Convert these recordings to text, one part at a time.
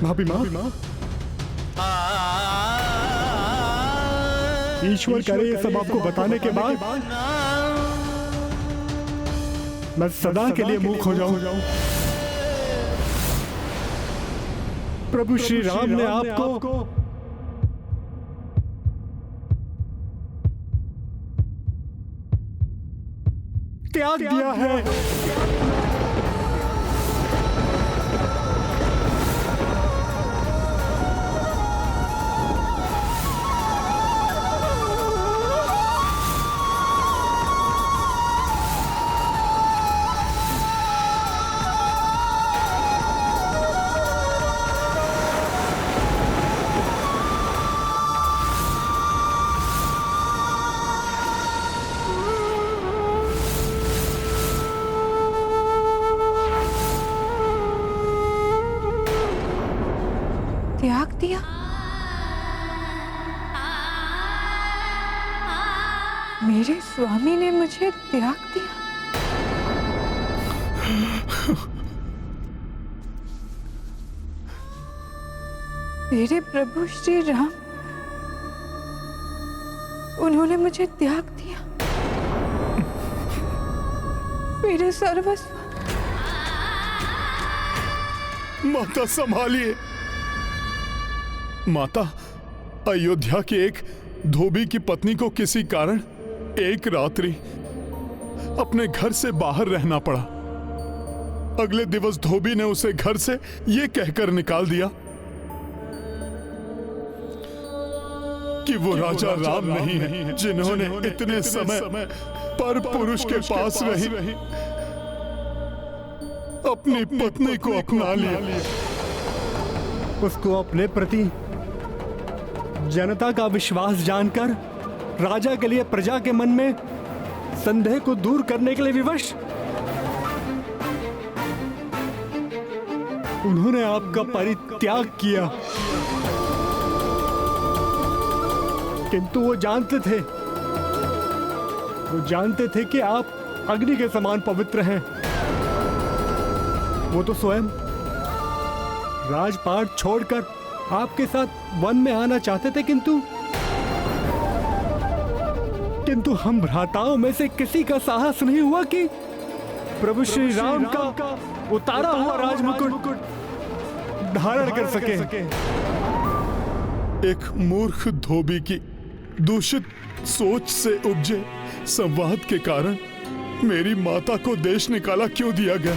भाभी माँ, ईश्वर करे ये सब आपको बताने के बाद मैं सदा के लिए मूक हो जाऊं। प्रभु श्री राम ने आपको त्याग दिया है। त्याग दिया? मेरे स्वामी ने मुझे त्याग दिया? मेरे प्रभु श्री राम, उन्होंने मुझे त्याग दिया। मेरे सर्वस्व। माता संभालिए। माता, अयोध्या की एक धोबी की पत्नी को किसी कारण एक रात्रि अपने घर से बाहर रहना पड़ा। अगले दिवस धोबी ने उसे घर से यह कहकर निकाल दिया कि वो राजा राम नहीं है जिन्होंने इतने समय पर पुरुष के पास रही अपनी पत्नी को अपना लिया। उसको अपने प्रति जनता का विश्वास जानकर राजा के लिए प्रजा के मन में संदेह को दूर करने के लिए विवश उन्होंने आपका परित्याग किया। किंतु वो जानते थे कि आप अग्नि के समान पवित्र हैं। वो तो स्वयं राजपाट छोड़कर आपके साथ वन में आना चाहते थे, किंतु हम भ्राताओं में से किसी का साहस नहीं हुआ कि प्रभु श्री राम का उतारा हुआ राजमुकुट धारण कर सके। एक मूर्ख धोबी की दूषित सोच से उपजे संवाद के कारण मेरी माता को देश निकाला क्यों दिया गया?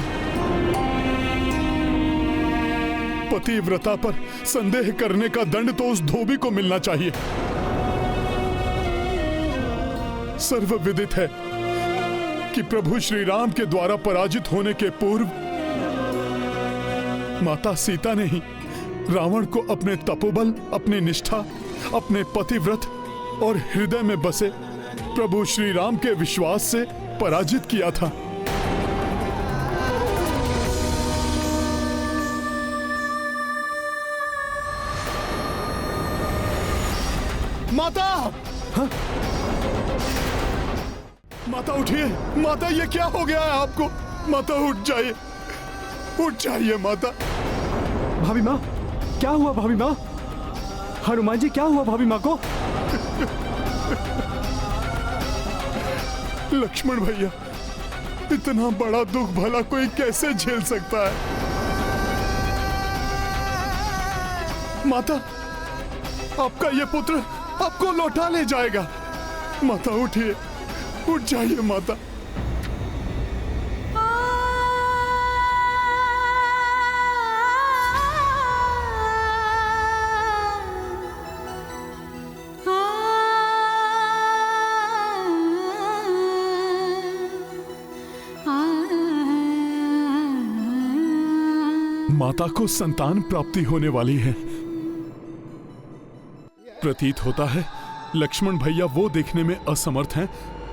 पतिव्रता पर संदेह करने का दंड तो उस धोबी को मिलना चाहिए। सर्वविदित है कि प्रभु श्री राम के द्वारा पराजित होने के पूर्व माता सीता ने ही रावण को अपने तपोबल, अपनी निष्ठा, अपने पतिव्रत और हृदय में बसे प्रभु श्री राम के विश्वास से पराजित किया था। माता! हाँ? माता उठिए। माता, ये क्या हो गया है आपको? माता उठ जाइए, उठ जाइए माता। भाभी माँ, क्या हुआ भाभी माँ? हनुमान जी, क्या हुआ भाभी माँ को? लक्ष्मण भैया, इतना बड़ा दुख भला कोई कैसे झेल सकता है? माता, आपका ये पुत्र आपको लौटा ले जाएगा। माता उठिए, उठ जाइए माता। माता को संतान प्राप्ति होने वाली है। प्रतीत होता है लक्ष्मण भैया वो देखने में असमर्थ हैं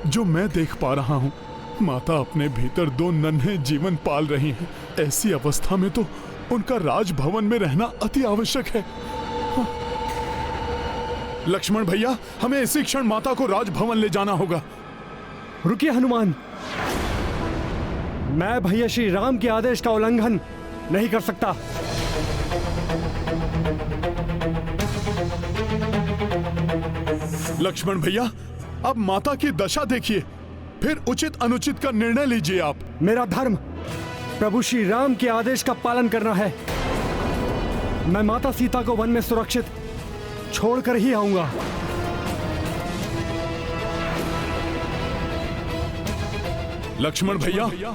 जो मैं देख पा रहा हूं। माता अपने भीतर दो नन्हे जीवन पाल रही हैं। ऐसी अवस्था में तो उनका राजभवन में रहना अति आवश्यक है। लक्ष्मण भैया, हमें इसी क्षण माता को राजभवन ले जाना होगा। रुकिए हनुमान, मैं भैया श्री राम के आदेश का उल्लंघन नहीं कर सकता। लक्ष्मण भैया, अब माता की दशा देखिए, फिर उचित अनुचित का निर्णय लीजिए आप। मेरा धर्म प्रभु श्री राम के आदेश का पालन करना है। मैं माता सीता को वन में सुरक्षित छोड़कर ही आऊंगा। लक्ष्मण भैया,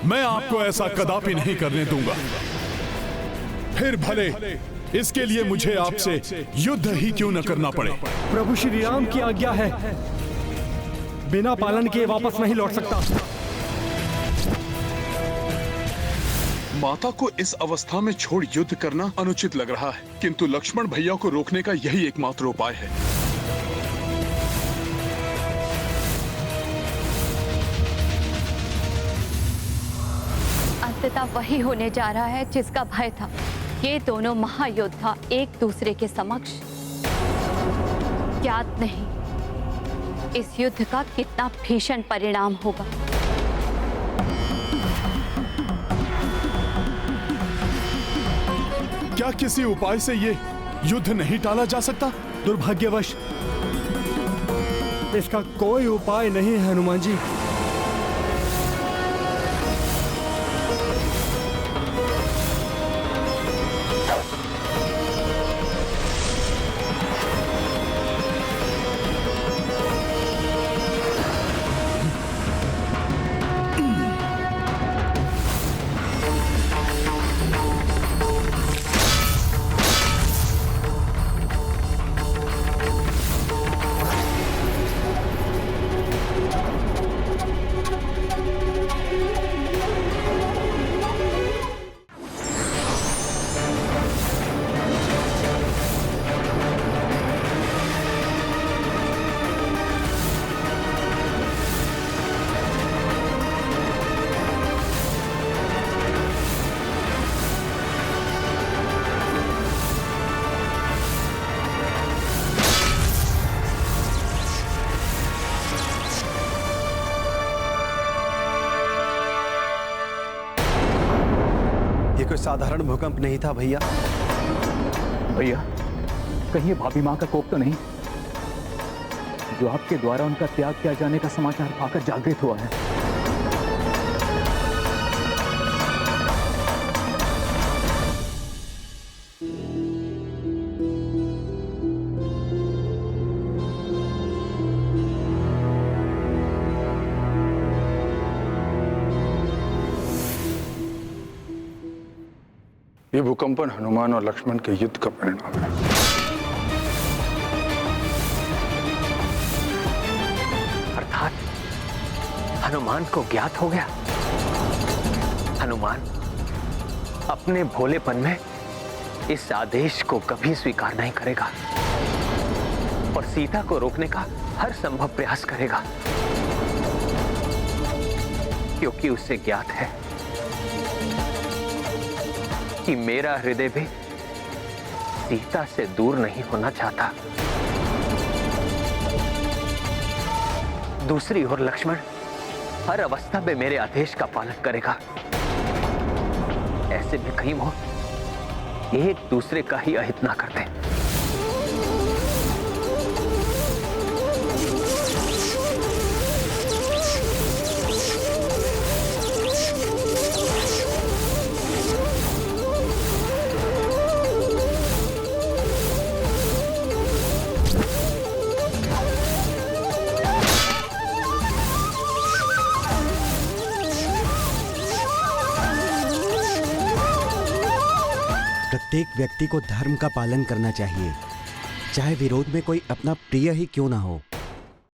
मैं आपको ऐसा कदापि नहीं करने दूंगा। फिर भले इसके लिए मुझे आपसे युद्ध ही क्यों न करना पड़े। प्रभु श्री राम की आज्ञा है, बिना पालन किए वापस नहीं लौट सकता। माता को इस अवस्था में छोड़ युद्ध करना अनुचित लग रहा है, किंतु लक्ष्मण भैया को रोकने का यही एकमात्र उपाय है। अंततः वही होने जा रहा है जिसका भय था। ये दोनों महायोद्धा एक दूसरे के समक्ष, ज्ञात नहीं इस युद्ध का कितना भीषण परिणाम होगा। क्या किसी उपाय से ये युद्ध नहीं टाला जा सकता? दुर्भाग्यवश इसका कोई उपाय नहीं है हनुमान जी। ये कोई साधारण भूकंप नहीं था भैया। भैया, कहीं ये भाभी माँ का कोप तो नहीं, जो आपके द्वारा उनका त्याग किया जाने का समाचार पाकर जागृत हुआ है। ये भूकंपन हनुमान और लक्ष्मण के युद्ध का परिणाम है। अर्थात हनुमान को ज्ञात हो गया। हनुमान अपने भोलेपन में इस आदेश को कभी स्वीकार नहीं करेगा और सीता को रोकने का हर संभव प्रयास करेगा, क्योंकि उससे ज्ञात है कि मेरा हृदय भी सीता से दूर नहीं होना चाहता। दूसरी ओर लक्ष्मण हर अवस्था में मेरे आदेश का पालन करेगा। ऐसे में कहीं वो एक दूसरे का ही अहित ना करते। प्रत्येक व्यक्ति को धर्म का पालन करना चाहिए, चाहे विरोध में कोई अपना प्रिय ही क्यों ना हो।